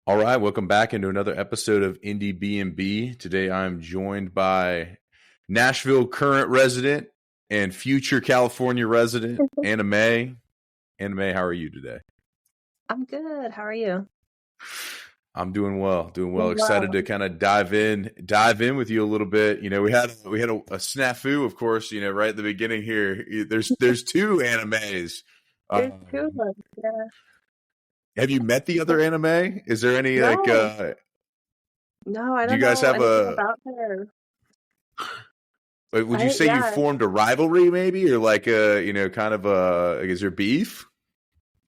All right, welcome back into another episode of Indiebnb. Today I'm joined by Nashville current resident and future California resident, Anna May. Anna May, how are you today? I'm good. How are you? I'm doing well. Excited to kind of dive in with you a little bit. You know, we had a snafu, of course. You know, right at the beginning here. There's two Anna Mays. There's two of them. Yeah. Have you met the other Anna May? Is there any No. No, I don't know. Do you guys have about her. Would you say you formed a rivalry, maybe, or like kind of is there beef?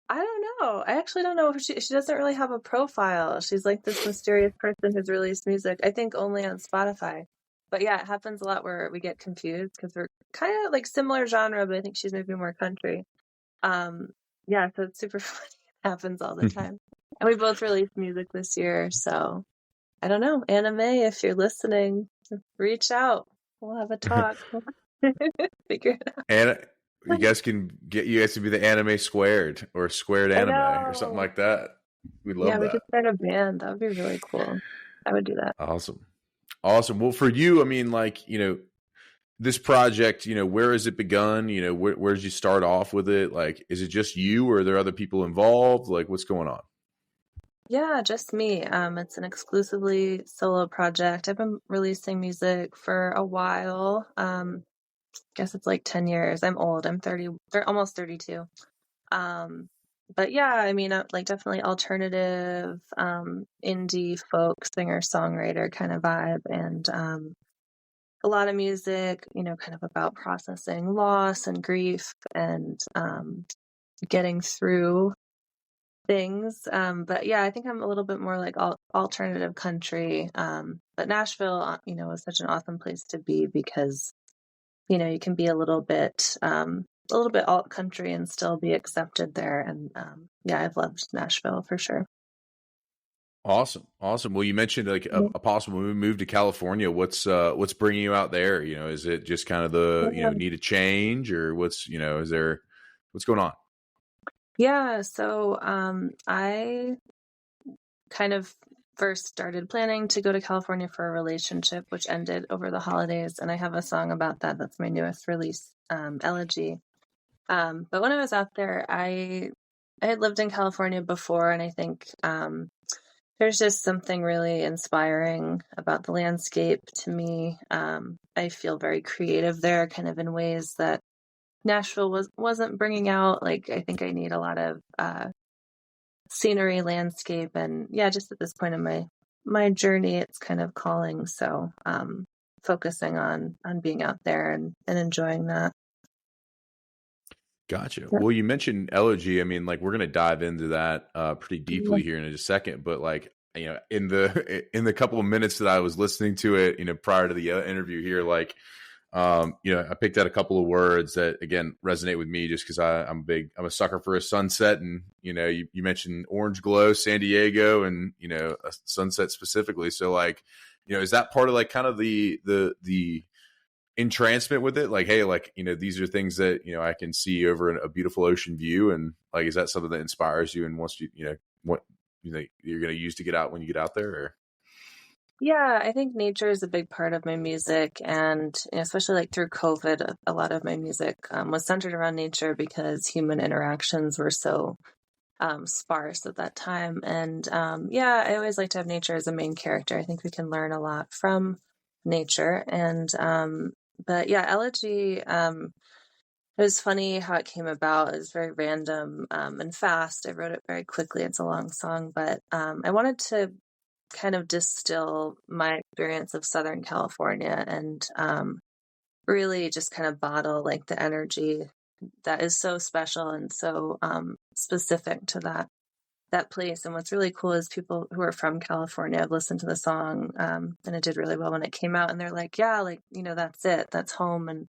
I don't know. I actually don't know. She doesn't really have a profile. She's like this mysterious person who's released music, I think only on Spotify. But yeah, it happens a lot where we get confused because we're kind of like similar genre, but I think she's maybe more country. Yeah, so it's super funny. It happens all the time. And we both released music this year, so I don't know. Anna May, if you're listening, reach out. We'll have a talk. Figure it out. And you guys can be the Anime Squared or Squared Anime or something like that. We'd love that. Yeah, we could start a band. That would be really cool. I would do that. Awesome. Well, for you, I mean, like, this project, where has it begun? Where did you start off with it? Like, is it just you or are there other people involved? Like, what's going on? Yeah, just me. It's an exclusively solo project. I've been releasing music for a while. Guess it's like 10 years. I'm old. I'm 30, almost 32. But yeah, I mean, like definitely alternative, indie folk singer songwriter kind of vibe, and a lot of music, kind of about processing loss and grief and getting through things. But yeah, I think I'm a little bit more like alternative country. But Nashville, is such an awesome place to be because, you can be a little bit alt country and still be accepted there. And yeah, I've loved Nashville for sure. Awesome. Well, you mentioned like a possible move to California. What's bringing you out there? Is it just kind of the need a change, or what's going on? Yeah, so I kind of first started planning to go to California for a relationship, which ended over the holidays, and I have a song about that. That's my newest release, Elegy. But when I was out there, I had lived in California before, and I think there's just something really inspiring about the landscape to me. I feel very creative there, kind of in ways that Nashville wasn't bringing out. Like, I think I need a lot of scenery, landscape, and yeah, just at this point in my journey, it's kind of calling. So focusing on being out there and enjoying that. Gotcha. Well, you mentioned Elegy. I mean, like, we're going to dive into that pretty deeply here in a second, but like, in the couple of minutes that I was listening to it, prior to the interview here, like, I picked out a couple of words that again resonate with me just because I'm a sucker for a sunset, and you mentioned orange glow, San Diego, and a sunset specifically. So like, is that part of like kind of the entrancement with it? Like, hey, like, these are things that I can see over a beautiful ocean view, and like, is that something that inspires you and wants you what you're going to use to get out when you get out there? Or? Yeah, I think nature is a big part of my music, and especially like through COVID, a lot of my music was centered around nature because human interactions were so sparse at that time. And yeah, I always like to have nature as a main character. I think we can learn a lot from nature. And but yeah, Elegy, it was funny how it came about. It was very random and fast. I wrote it very quickly. It's a long song, but I wanted to kind of distill my experience of Southern California and really just kind of bottle like the energy that is so special and so specific to that place. And what's really cool is people who are from California have listened to the song and it did really well when it came out, and they're like, yeah, like, that's it, that's home. And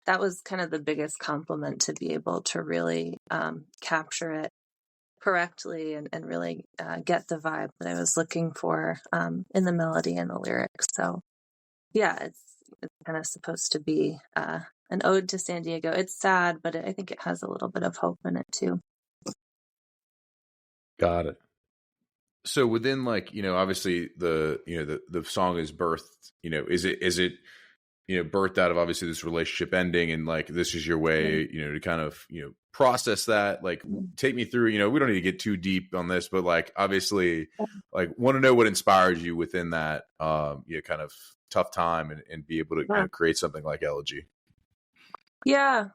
that was kind of the biggest compliment, to be able to really capture it correctly and really get the vibe that I was looking for in the melody and the lyrics. So yeah, it's kind of supposed to be an ode to San Diego. It's sad, but I think it has a little bit of hope in it too. Got it. So within like, obviously the song is birthed, is it birthed out of obviously this relationship ending, and like this is your Mm, way, to kind of, process that. Like, mm, take me through, we don't need to get too deep on this, but like obviously, like, want to know what inspires you within that, kind of tough time, and be able to, yeah. create something like Elegy. Yeah.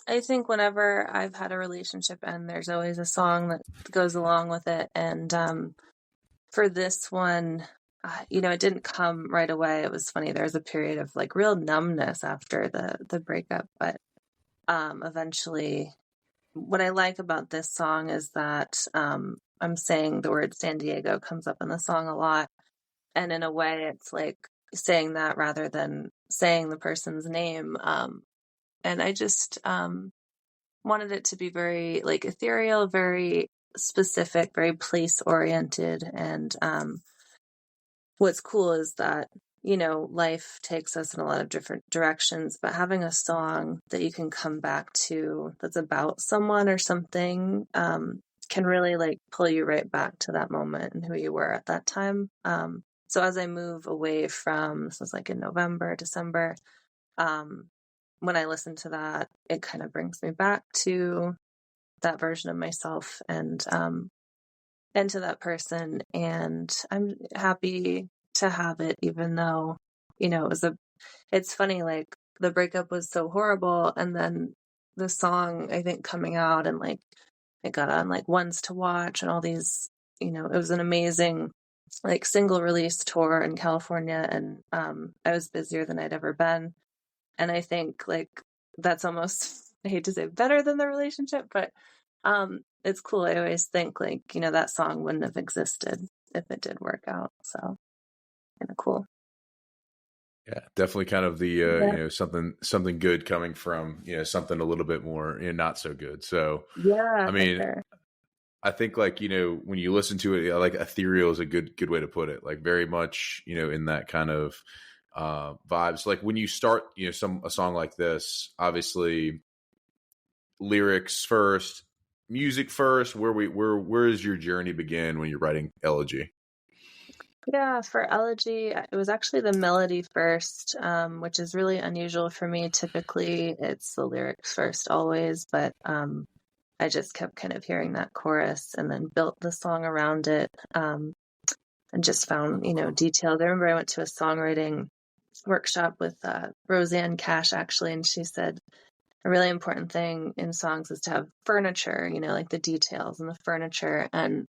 I think whenever I've had a relationship end, there's always a song that goes along with it. And for this one, it didn't come right away. It was funny. There was a period of like real numbness after the breakup, but eventually, what I like about this song is that I'm saying the word San Diego comes up in the song a lot, and in a way, it's like saying that rather than saying the person's name. And I just wanted it to be very like ethereal, very specific, very place oriented. And what's cool is that, life takes us in a lot of different directions, but having a song that you can come back to that's about someone or something can really like pull you right back to that moment and who you were at that time. So as I move away from, this was like in November, December, um, when I listen to that, it kind of brings me back to that version of myself and to that person. And I'm happy to have it, even though, it's funny, like the breakup was so horrible. And then the song, I think, coming out and like it got on like Ones to Watch and all these, it was an amazing like single release tour in California. And I was busier than I'd ever been. And I think like that's almost, I hate to say better than the relationship, but it's cool. I always think like, that song wouldn't have existed if it did work out. So kind of cool. Yeah, definitely kind of the Yeah. something good coming from, something a little bit more, not so good. So Yeah, I for mean, sure. I think like, when you listen to it, like ethereal is a good way to put it. Like very much, in that kind of vibes. Like when you start, a song like this, obviously lyrics first, music first, where is your journey begin when you're writing Elegy? Yeah, for Elegy, it was actually the melody first, which is really unusual for me. Typically, it's the lyrics first always, but I just kept kind of hearing that chorus and then built the song around it, and just found, details. I remember I went to a songwriting workshop with Roseanne Cash, actually, and she said a really important thing in songs is to have furniture, like the details and the furniture. And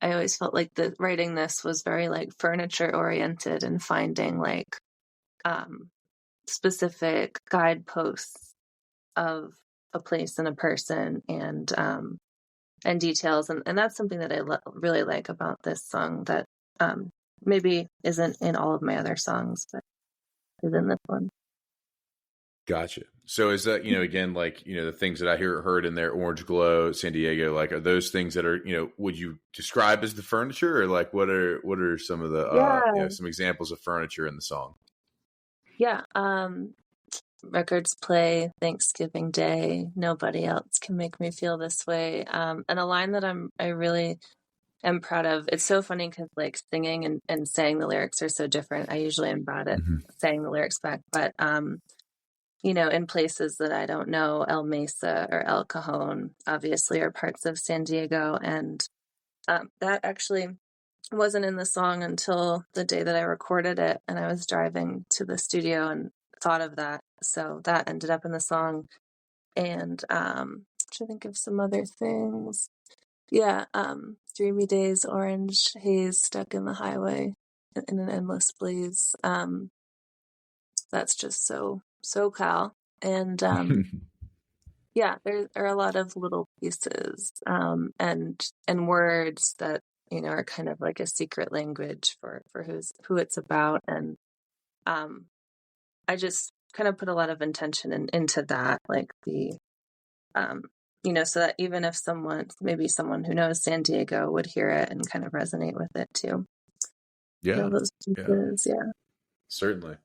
I always felt like the writing this was very like furniture oriented and finding like um, specific guideposts of a place and a person and details, and that's something that I really like about this song that um, maybe isn't in all of my other songs, but is in this one. Gotcha. So is that, again, like, the things that I heard in there, Orange Glow, San Diego, like, are those things that are, would you describe as the furniture, or like, what are some of the, Yeah, some examples of furniture in the song? yeah. Records play Thanksgiving Day. Nobody else can make me feel this way. And a line that I really am proud of. It's so funny because like singing and saying the lyrics are so different. I usually am bad at Mhm. saying the lyrics back, but in places that I don't know, El Mesa or El Cajon obviously are parts of San Diego, and that actually wasn't in the song until the day that I recorded it, and I was driving to the studio and thought of that. So that ended up in the song. And to think of some other things. Yeah, Dreamy Days, Orange Haze Stuck in the Highway in an Endless Blaze. That's just so Cal. And yeah, there are a lot of little pieces and words that are kind of like a secret language for who it's about. And um, I just kind of put a lot of intention into that, like the um, so that even if maybe someone who knows San Diego would hear it and kind of resonate with it too. Yeah. Those Yeah, pieces, yeah. certainly.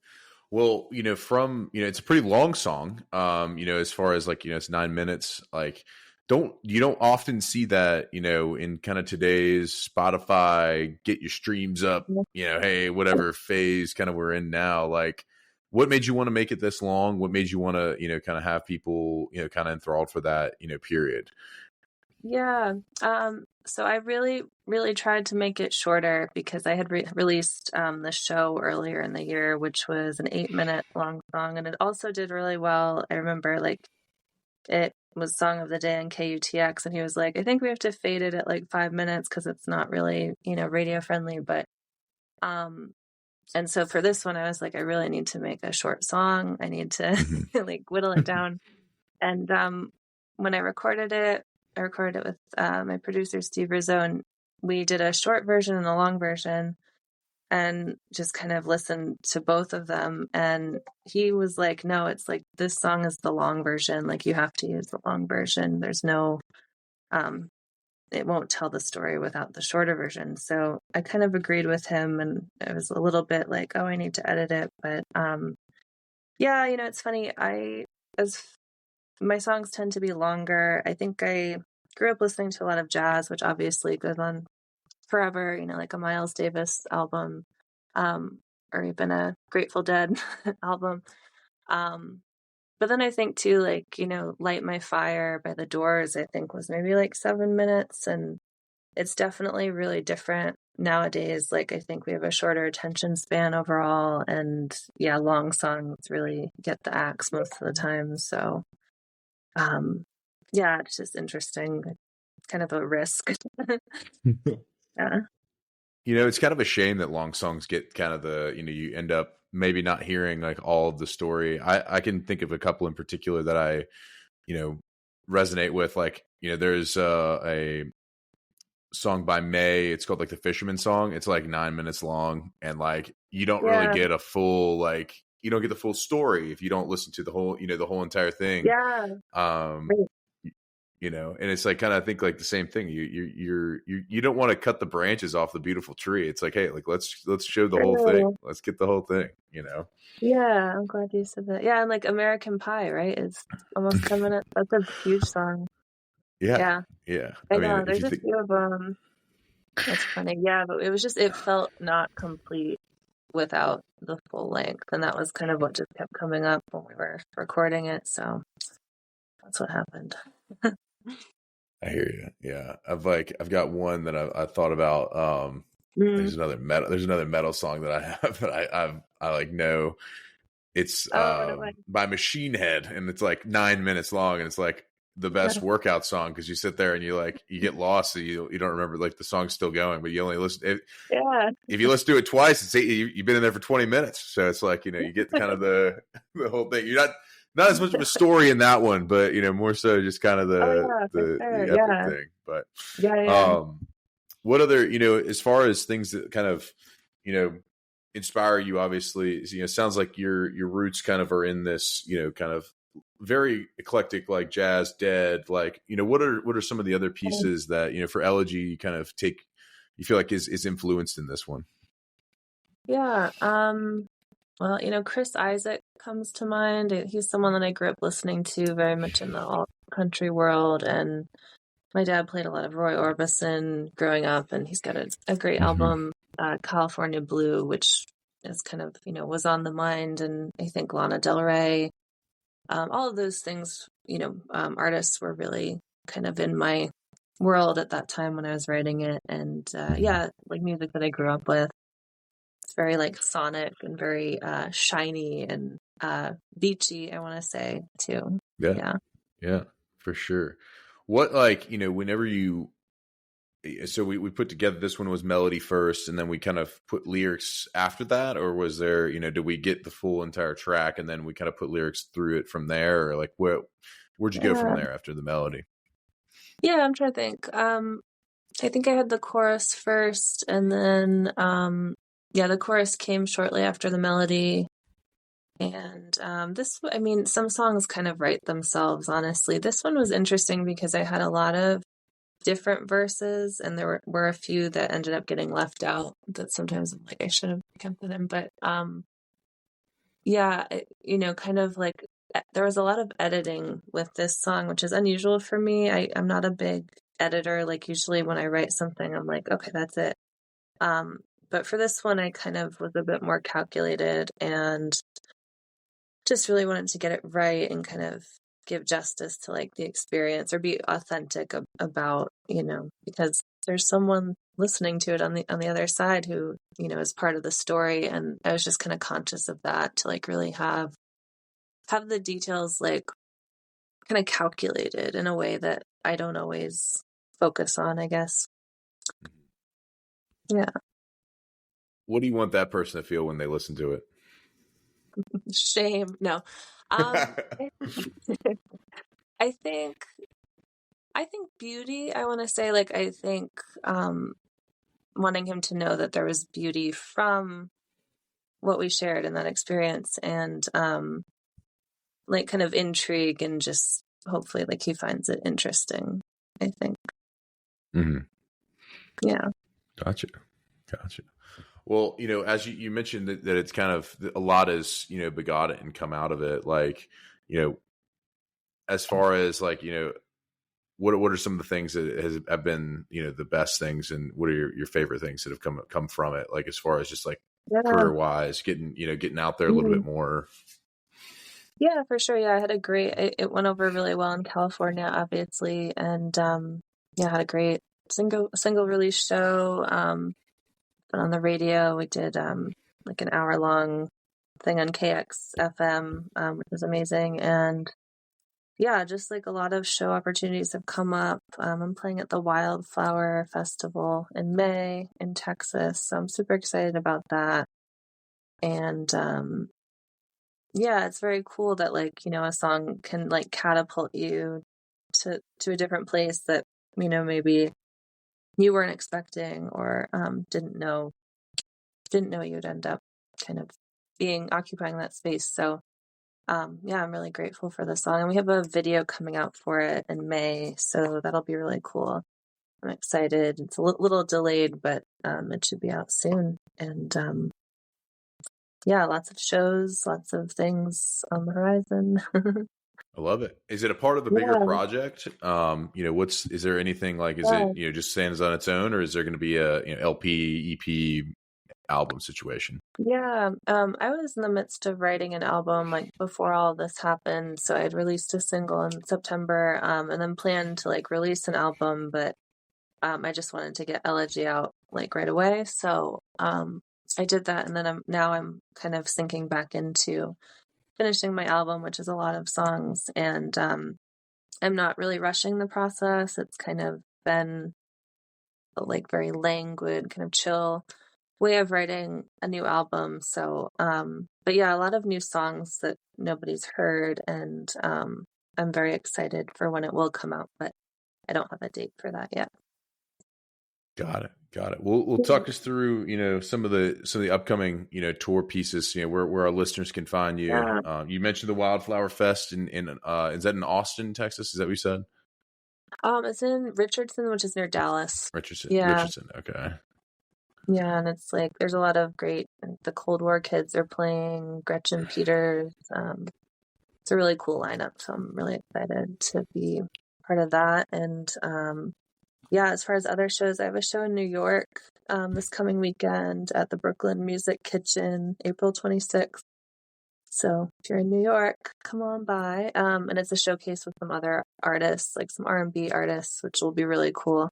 Well, from, it's a pretty long song. As far as like, it's 9 minutes, like, you don't often see that, you know, in kind of today's Spotify, get your streams up, you know, hey, whatever phase kind of we're in now. Like, what made you want to make it this long? What made you want to, you know, kind of have people, you know, kind of enthralled for that, you know, period? Yeah. So I really, really tried to make it shorter because I had released the show earlier in the year, which was an 8-minute long song, and it also did really well. I remember like it was Song of the Day on KUTX, and he was like, I think we have to fade it at like 5 minutes because it's not really, you know, radio friendly. But um and so for this one, I was like, I really need to make a short song. I need to Mhm. like whittle it down. And when I recorded it with my producer, Steve Rizzo, and we did a short version and a long version and just kind of listened to both of them. And he was like, no, it's like this song is the long version. Like you have to use the long version. There's no, um, it won't tell the story without the shorter version. So I kind of agreed with him, and it was a little bit like, oh, I need to edit it. But yeah, you know, it's funny. As my songs tend to be longer. I think I grew up listening to a lot of jazz, which obviously goes on forever, you know, like a Miles Davis album, or even a Grateful Dead album. Um, but then I think too, like, you know, Light My Fire by The Doors, I think was maybe like 7 minutes. And it's definitely really different nowadays. Like, I think we have a shorter attention span overall. And yeah, long songs really get the axe most of the time. So, um, yeah, it's just interesting. Kind of a risk. Yeah. You know, it's kind of a shame that long songs get kind of the, you know, you end up maybe not hearing like all of the story. I can think of a couple in particular that I, you know, resonate with. Like, you know, there's a song by May. It's called like the Fisherman Song. It's like 9 minutes long, and like you don't really Yeah. get a full like you don't get the full story if you don't listen to the whole, you know, the whole entire thing. Yeah. Um, Right. you know, and it's like kind of think like the same thing. You don't want to cut the branches off the beautiful tree. It's like, hey, like let's show the whole thing. True. Let's get the whole thing. You know. Yeah, I'm glad you said that. Yeah, and like American Pie, right? It's almost 10 minutes. That's a huge song. Yeah, Yeah, yeah. I I mean, know. if There's you a think, few of them. That's funny. Yeah, but it was just, it felt not complete without the full length. And that was kind of what just kept coming up when we were recording it. So that's what happened. I hear you. Yeah, I've got one that I thought about. Mm. There's another metal song that I have that I like know. It's Oh, what about? by Machine Head, and it's like 9 minutes long, and it's like the best workout song because you sit there and you get lost, so you don't remember like the song's still going, but you only listen Yeah. if you listen to it twice, you've been in there for 20 minutes, so it's like, you know, you get kind of the the whole thing. You're not as much of a story in that one, but you know, more so just kind of Oh, yeah, for the sure. epic Yeah. thing. But Yeah, yeah. um, what other, you know, as far as things that kind of, you know, inspire you, obviously, you know, sounds like your roots kind of are in this, you know, kind of very eclectic, like jazz, dead, like, you know, what are some of the other pieces that, you know, for elegy you kind of take, you feel like is influenced in this one? Yeah. Well, you know, Chris Isaac comes to mind. He's someone that I grew up listening to very much in the alt country world. And my dad played a lot of Roy Orbison growing up, and he's got a great Mm-hmm. album, California Blue, which is kind of, you know, was on the mind. And I think Lana Del Rey, all of those things, you know, artists were really kind of in my world at that time when I was writing it. And Mm-hmm. yeah, like music that I grew up with. It's very like sonic and very shiny and beachy, I want to say too. Yeah. Yeah. Yeah, for sure. What, like, you know, whenever you, so we put together, this one was melody first and then we kind of put lyrics after that, or was there, you know, did we get the full entire track and then we kind of put lyrics through it from there, or like where'd you go from Yeah. there after the melody? Yeah, I'm trying to think. I think I had the chorus first, and then yeah, the chorus came shortly after the melody. And I mean, some songs kind of write themselves, honestly. This one was interesting because I had a lot of different verses, and there were a few that ended up getting left out that sometimes I'm like, I should have kept them. But yeah, you know, kind of like there was a lot of editing with this song, which is unusual for me. I'm not a big editor. Like usually when I write something, I'm like, okay, that's it. Um, but for this one, I kind of was a bit more calculated and just really wanted to get it right and kind of give justice to like the experience or be authentic about, because there's someone listening to it on the other side who, is part of the story. And I was just kind of conscious of that to like really have the details like kind of calculated in a way that I don't always focus on, I guess. Yeah. What do you want that person to feel when they listen to it? Shame. No. Um, I think beauty, I want to say, like, I think wanting him to know that there was beauty from what we shared in that experience and like kind of intrigue and just hopefully like he finds it interesting, I think. Mm-hmm. Yeah. Gotcha. Well, as you mentioned that it's kind of a lot is, begotten and come out of it. Like, as far as like, what are some of the things that have been, the best things, and what are your favorite things that have come from it? Like, as far as just like Yeah. career wise, getting out there a little bit more. Yeah, for sure. Yeah, I had it went over really well in California, obviously. And yeah, I had a great single release show. But on the radio, we did like an hour long thing on KXFM, which was amazing. And yeah, just like a lot of show opportunities have come up. I'm playing at the Wildflower Festival in May in Texas. So I'm super excited about that. And yeah, it's very cool that like, a song can like catapult you to a different place that, maybe you weren't expecting or didn't know you'd end up kind of occupying that space. So yeah, I'm really grateful for the song. And we have a video coming out for it in May, so that'll be really cool. I'm excited. It's a little delayed, but it should be out soon. And yeah, lots of shows, lots of things on the horizon. I love it. Is it a part of the bigger Yeah, project? Is there anything like, is yeah. it, just stands on its own, or is there going to be a LP, EP, album situation? Yeah, I was in the midst of writing an album like before all this happened. So I'd released a single in September, and then planned to like release an album, but I just wanted to get Elegy out like right away. So I did that, and then I'm kind of sinking back into finishing my album, which is a lot of songs, and I'm not really rushing the process. It's kind of been like very languid, kind of chill way of writing a new album. So, but yeah, a lot of new songs that nobody's heard, and I'm very excited for when it will come out, but I don't have a date for that yet. Got it. We'll talk us through, some of the upcoming, tour pieces, where our listeners can find you. Yeah. You mentioned the Wildflower Fest in is that in Austin, Texas? Is that what you said? It's in Richardson, which is near Dallas. Yeah. Richardson. Okay. Yeah, and it's like there's a lot of great the Cold War kids are playing, Gretchen Peters. It's a really cool lineup, so I'm really excited to be part of that. And yeah, as far as other shows, I have a show in New York this coming weekend at the Brooklyn Music Kitchen, April 26th. So if you're in New York, come on by. And it's a showcase with some other artists, like some R&B artists, which will be really cool.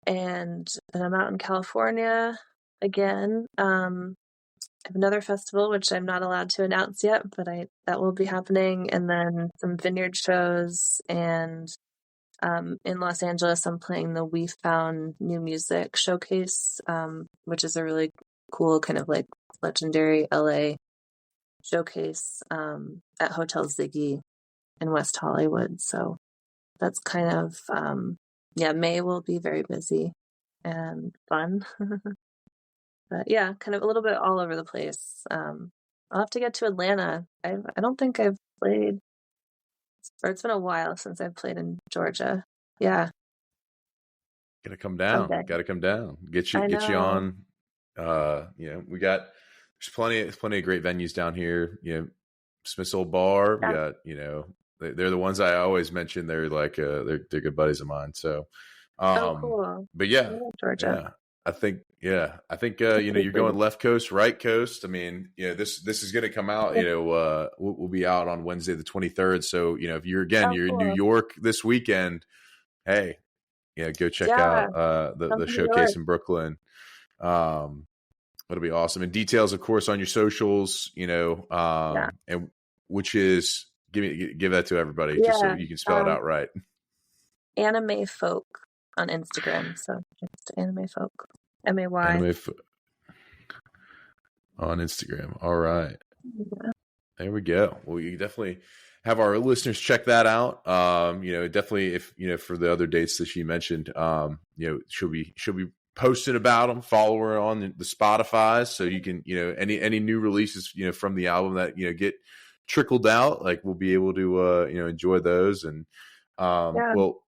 And then I'm out in California again. I have another festival, which I'm not allowed to announce yet, but that will be happening. And then some vineyard shows. And in Los Angeles, I'm playing the We Found New Music Showcase, which is a really cool kind of like legendary LA showcase at Hotel Ziggy in West Hollywood. So that's kind of, yeah, May will be very busy and fun. But yeah, kind of a little bit all over the place. I'll have to get to Atlanta. I don't think I've played, or it's been a while since I've played in Georgia. Yeah. Gotta come down. Someday. Gotta come down. Get I you know. on. There's plenty of great venues down here. Smith's Old Bar. We Yeah. got, they're the ones I always mention. They're like, they're good buddies of mine. So, Oh, cool. but I love Georgia. yeah, I think, That's you're pretty going left coast, right coast. I mean, this is going to come out, sweet. we'll be out on Wednesday, the 23rd. So, if you're Oh, in New cool. York this weekend, hey, go check Yeah. out, Come the to New York. showcase in Brooklyn. It'll be awesome. And details, of course, on your socials, Yeah. and which is give that to everybody just so Yeah. you can spell it out right. Anime Folk on Instagram. So just Anime Folk. MAY. Anime on Instagram. All right. Yeah. There we go. Well, you definitely have our listeners check that out. Definitely if, for the other dates that she mentioned, she'll be posting about them. Follow her on the Spotify so you can, any new releases, from the album that, get trickled out, like we'll be able to, enjoy those. And, well,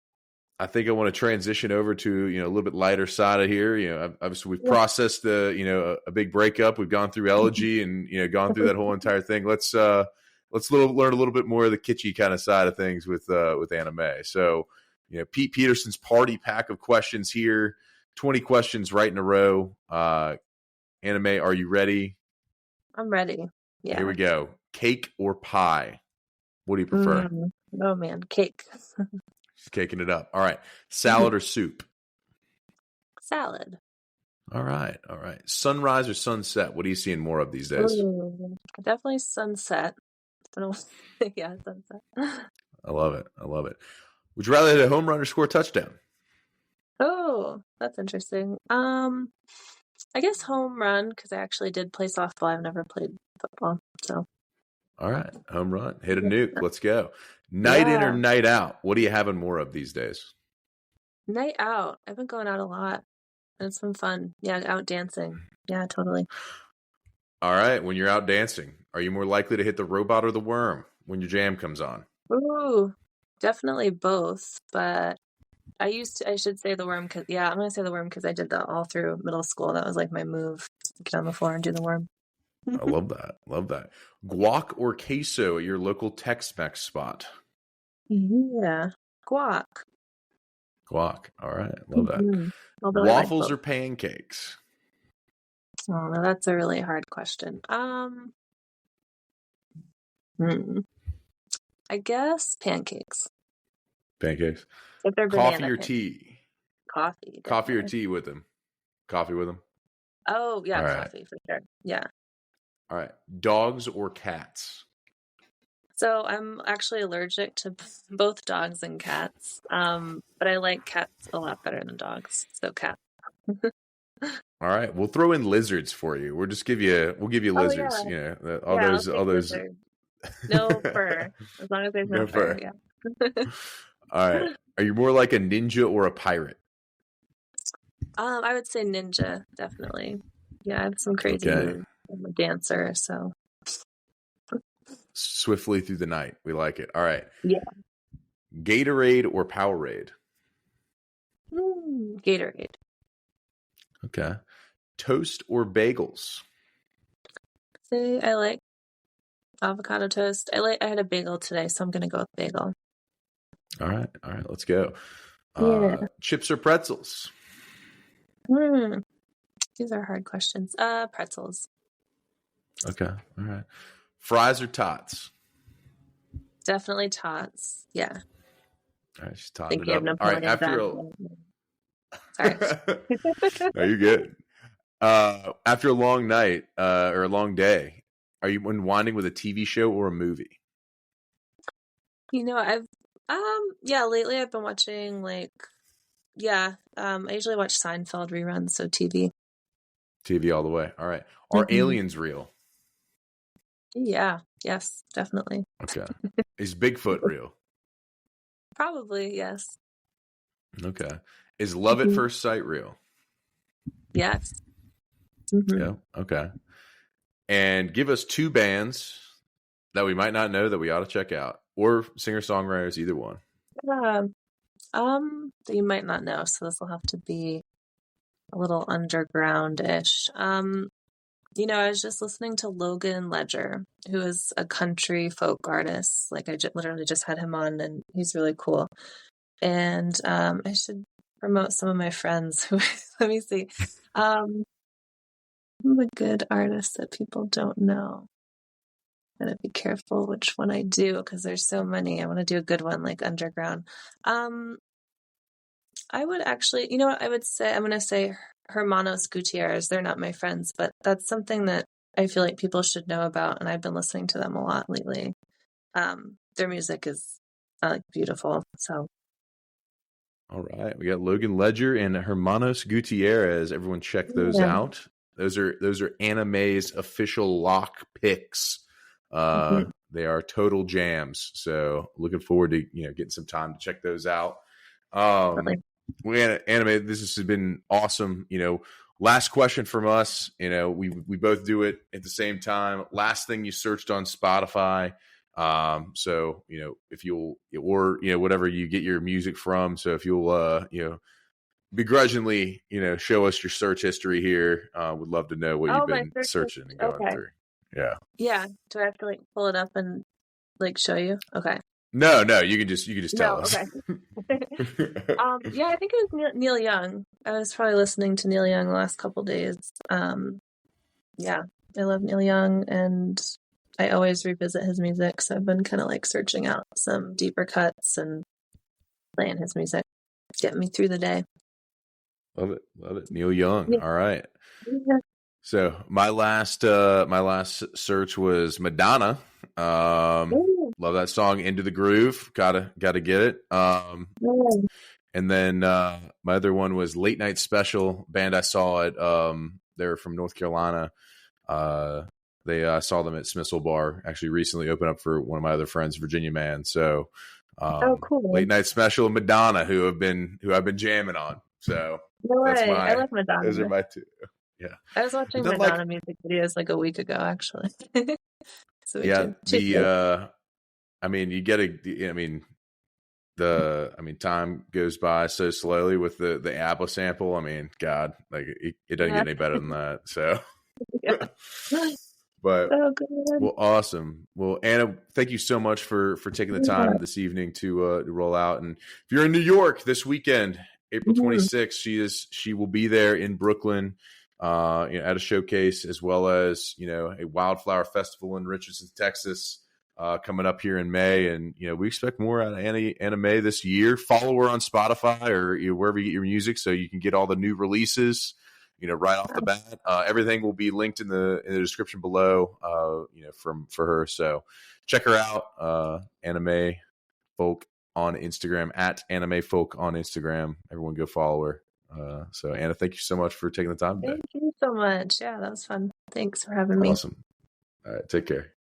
I think I want to transition over to, a little bit lighter side of here. Obviously we've processed the, a big breakup. We've gone through Elegy and, gone through that whole entire thing. Let's learn a little bit more of the kitschy kind of side of things with anime. So, Pete Peterson's party pack of questions here, 20 questions right in a row. Anime, are you ready? I'm ready. Yeah. Here we go. Cake or pie? What do you prefer? Oh man, cake. She's caking it up. All right. Salad or soup? Salad. All right. Sunrise or sunset? What are you seeing more of these days? Ooh, definitely sunset. Yeah, sunset. I love it. Would you rather hit a home run or score a touchdown? Oh, that's interesting. I guess home run because I actually did play softball. I've never played football, so. All right, home run, hit a nuke. Let's go. Night in or night out? What are you having more of these days? Night out. I've been going out a lot, and it's been fun. Yeah, out dancing. Yeah, totally. All right, when you're out dancing, are you more likely to hit the robot or the worm when your jam comes on? Ooh, definitely both, but I should say the worm because, I'm going to say the worm because I did that all through middle school. That was like my move, get on the floor and do the worm. I love that. Guac or queso at your local Tex-Mex spot? Yeah, guac. Guac. All right, love that. Mm-hmm. Waffles or pancakes? Oh, no, that's a really hard question. I guess pancakes. Pancakes. If they're coffee or tea? Coffee. Definitely. Coffee or tea with them? Coffee with them. Oh yeah, all coffee right. for sure. Yeah. All right. Dogs or cats? So I'm actually allergic to both dogs and cats. But I like cats a lot better than dogs. So cat. All right. We'll throw in lizards for you. We'll give you lizards. Yeah. All those. Lizard. No fur. As long as there's no fur. Yeah. All right. Are you more like a ninja or a pirate? I would say ninja, definitely. Yeah, I have some crazy moves. I'm a dancer, so. Swiftly through the night. We like it. All right. Yeah. Gatorade or Powerade? Gatorade. Okay. Toast or bagels? I like avocado toast. I had a bagel today, so I'm going to go with bagel. All right. Let's go. Chips or pretzels? These are hard questions. Pretzels. Okay. All right. Fries or tots? Definitely tots. Yeah. All right. She's totting it up. All right. Sorry. No, you're good. After a long night or a long day, are you unwinding with a TV show or a movie? Lately I've been watching I usually watch Seinfeld reruns, so TV. TV all the way. All right. Are aliens real? Yeah. Yes, definitely. Okay. Is Bigfoot real? Probably, yes. Okay. Is love at first sight real? Yes. Yeah. Okay. And give us two bands that we might not know that we ought to check out, or singer-songwriters, either one. That you might not know, so this will have to be a little underground-ish. I was just listening to Logan Ledger, who is a country folk artist. Like I literally just had him on, and he's really cool. And I should promote some of my friends who let me see. I'm a good artist that people don't know. Gotta be careful which one I do because there's so many. I want to do a good one like underground. I would actually, you know what I would say? I'm gonna say Hermanos Gutierrez. They're not my friends, but that's something that I feel like people should know about, and I've been listening to them a lot lately. Their music is beautiful. So All right, we got Logan Ledger and Hermanos Gutierrez. Everyone, check those yeah. out. Those are Anime's official lock picks. Mhm. They are total jams. So looking forward to getting some time to check those out. Really. Anime, this has been awesome. Last question from us. We both do it at the same time. Last thing you searched on Spotify. So if you'll, or whatever you get your music from. So if you'll begrudgingly show us your search history here, would love to know what you've Oh, my been search is searching and going okay. through. Yeah. Yeah. Do I have to like pull it up and like show you? Okay. No, you can just tell No. us. Okay. Yeah, I think it was Neil Young. I was probably listening to Neil Young the last couple days. Yeah, I love Neil Young, and I always revisit his music. So I've been kind of like searching out some deeper cuts and playing his music, getting me through the day. Love it. Neil Young. Yeah. All right. Yeah. So my last search was Madonna. Love that song, Into the Groove. Gotta get it. And then my other one was Late Night Special, band I saw at they're from North Carolina. They saw them at Smithsville Bar, actually recently opened up for one of my other friends, Virginia Man. So Cool. Late Night Special, Madonna, who I've been jamming on. So No that's way. I love Madonna. those are my two. Yeah. I was watching Then, Madonna music videos like a week ago, actually. So yeah, you get time goes by so slowly with the Apple sample. God, like it doesn't get any better than that. So, yeah. But So good. Well, awesome. Well, Anna, thank you so much for taking the time this evening to roll out. And if you're in New York this weekend, April 26th, she will be there in Brooklyn, at a showcase, as well as a wildflower festival in Richardson, Texas, coming up here in May. And we expect more out of Anna May this year. Follow her on Spotify or wherever you get your music, so you can get all the new releases right off the bat. Everything will be linked in the description below, for her. So check her out. Anime Folk on Instagram, at Anime Folk on Instagram. Everyone go follow her. So Anna, thank you so much for taking the time today. Thank you so much. Yeah, that was fun. Thanks for having me. Awesome. All right. Take care.